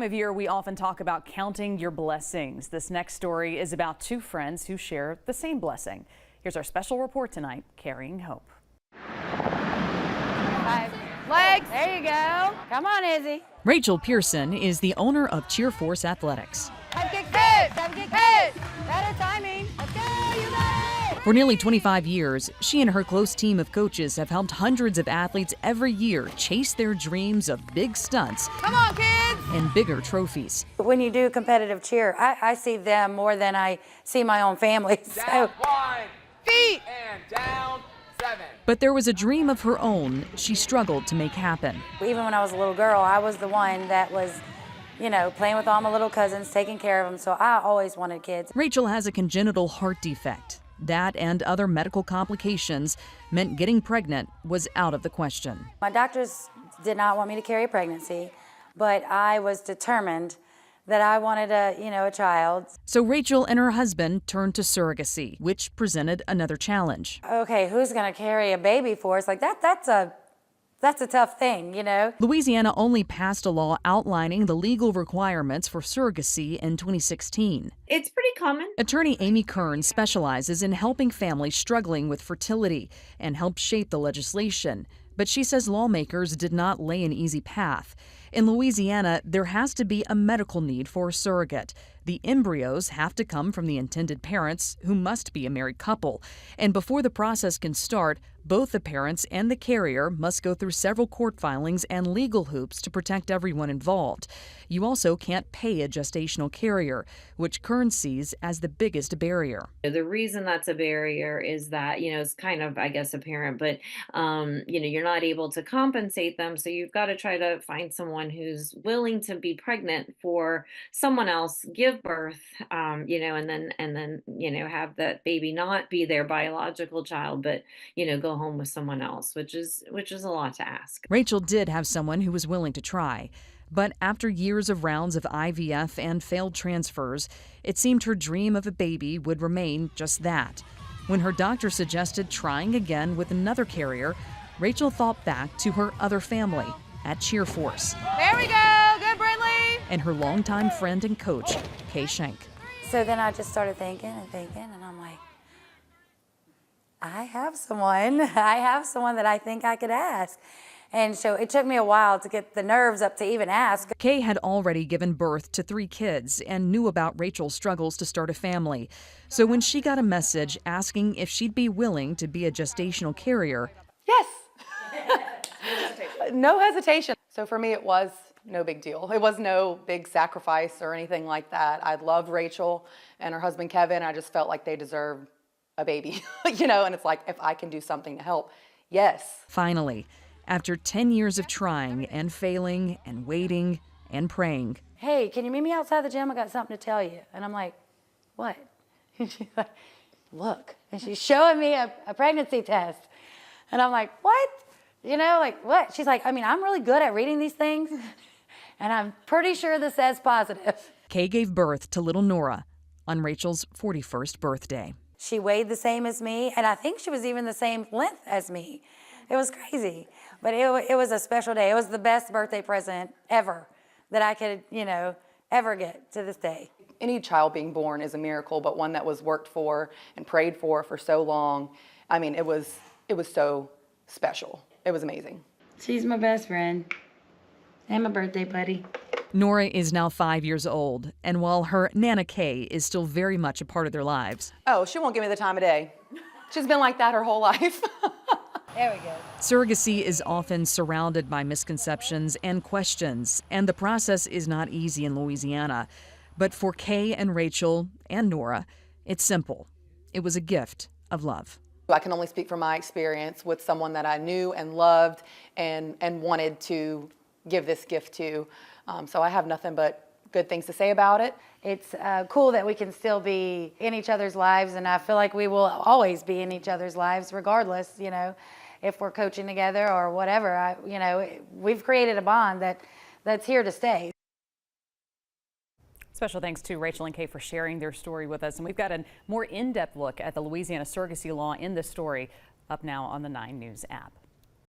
Of year, we often talk about counting your blessings. This next story is about two friends who share the same blessing. Here's our special report tonight, Carrying Hope. 5 legs. There you go. Come on, Izzy. Rachael Pearson is the owner of Cheer Force Athletics. Have kick hit. Have kick hit. Better timing. Let's go. You got it. For nearly 25 years, she and her close team of coaches have helped hundreds of athletes every year chase their dreams of big stunts. Come on, kids. And bigger trophies. When you do competitive cheer, I see them more than I see my own family. Down 1, feet. And down 7. But there was a dream of her own she struggled to make happen. Even when I was a little girl, I was the one that was, playing with all my little cousins, taking care of them. So I always wanted kids. Rachael has a congenital heart defect. That and other medical complications meant getting pregnant was out of the question. My doctors did not want me to carry a pregnancy, but I was determined that I wanted a child. So Rachael and her husband turned to surrogacy, which presented another challenge. Okay, who's gonna carry a baby for us? Like that's a tough thing, Louisiana only passed a law outlining the legal requirements for surrogacy in 2016. It's pretty common. Attorney Amy Kern specializes in helping families struggling with fertility and helped shape the legislation. But she says lawmakers did not lay an easy path. In Louisiana, there has to be a medical need for a surrogate. The embryos have to come from the intended parents, who must be a married couple. And before the process can start, both the parents and the carrier must go through several court filings and legal hoops to protect everyone involved. You also can't pay a gestational carrier, which Kern sees as the biggest barrier. The reason that's a barrier is that, it's kind of, apparent, but, you're not able to compensate them. So you've got to try to find someone who's willing to be pregnant for someone else, give birth, and then, have that baby not be their biological child, but, go home with someone else, which is a lot to ask. Rachael did have someone who was willing to try. But after years of rounds of IVF and failed transfers, it seemed her dream of a baby would remain just that. When her doctor suggested trying again with another carrier, Rachael thought back to her other family at Cheer Force. There we go. Good, Brindley. And her longtime friend and coach, Kay Schenk. So then I just started thinking, and I'm like, I have someone that I think I could ask. And so it took me a while to get the nerves up to even ask. Kay had already given birth to 3 kids and knew about Rachael's struggles to start a family. So when she got a message asking if she'd be willing to be a gestational carrier, yes. No hesitation. So for me, it was no big deal. It was no big sacrifice or anything like that. I loved Rachael and her husband, Kevin. I just felt like they deserved a baby, and it's like, if I can do something to help, yes. Finally, after 10 years of trying and failing and waiting and praying. Hey, can you meet me outside the gym? I got something to tell you. And I'm like, what? And she's like, look. And she's showing me a pregnancy test. And I'm like, what? What? She's like, I'm really good at reading these things. And I'm pretty sure this says positive. Kay gave birth to little Nora on Rachael's 41st birthday. She weighed the same as me, and I think she was even the same length as me. It was crazy, but it was a special day. It was the best birthday present ever that I could, ever get to this day. Any child being born is a miracle, but one that was worked for and prayed for so long. It was so special. It was amazing. She's my best friend and my birthday buddy. Nora is now 5 years old, and while her Nana Kay is still very much a part of their lives. Oh, she won't give me the time of day. She's been like that her whole life. There we go. Surrogacy is often surrounded by misconceptions and questions, and the process is not easy in Louisiana. But for Kay and Rachael and Nora, it's simple. It was a gift of love. I can only speak from my experience with someone that I knew and loved and wanted to give this gift to. So I have nothing but good things to say about it. It's cool that we can still be in each other's lives, and I feel like we will always be in each other's lives regardless, if we're coaching together or whatever. We've created a bond that's here to stay. Special thanks to Rachael and Kay for sharing their story with us. And we've got a more in-depth look at the Louisiana surrogacy law in this story up now on the 9 News app.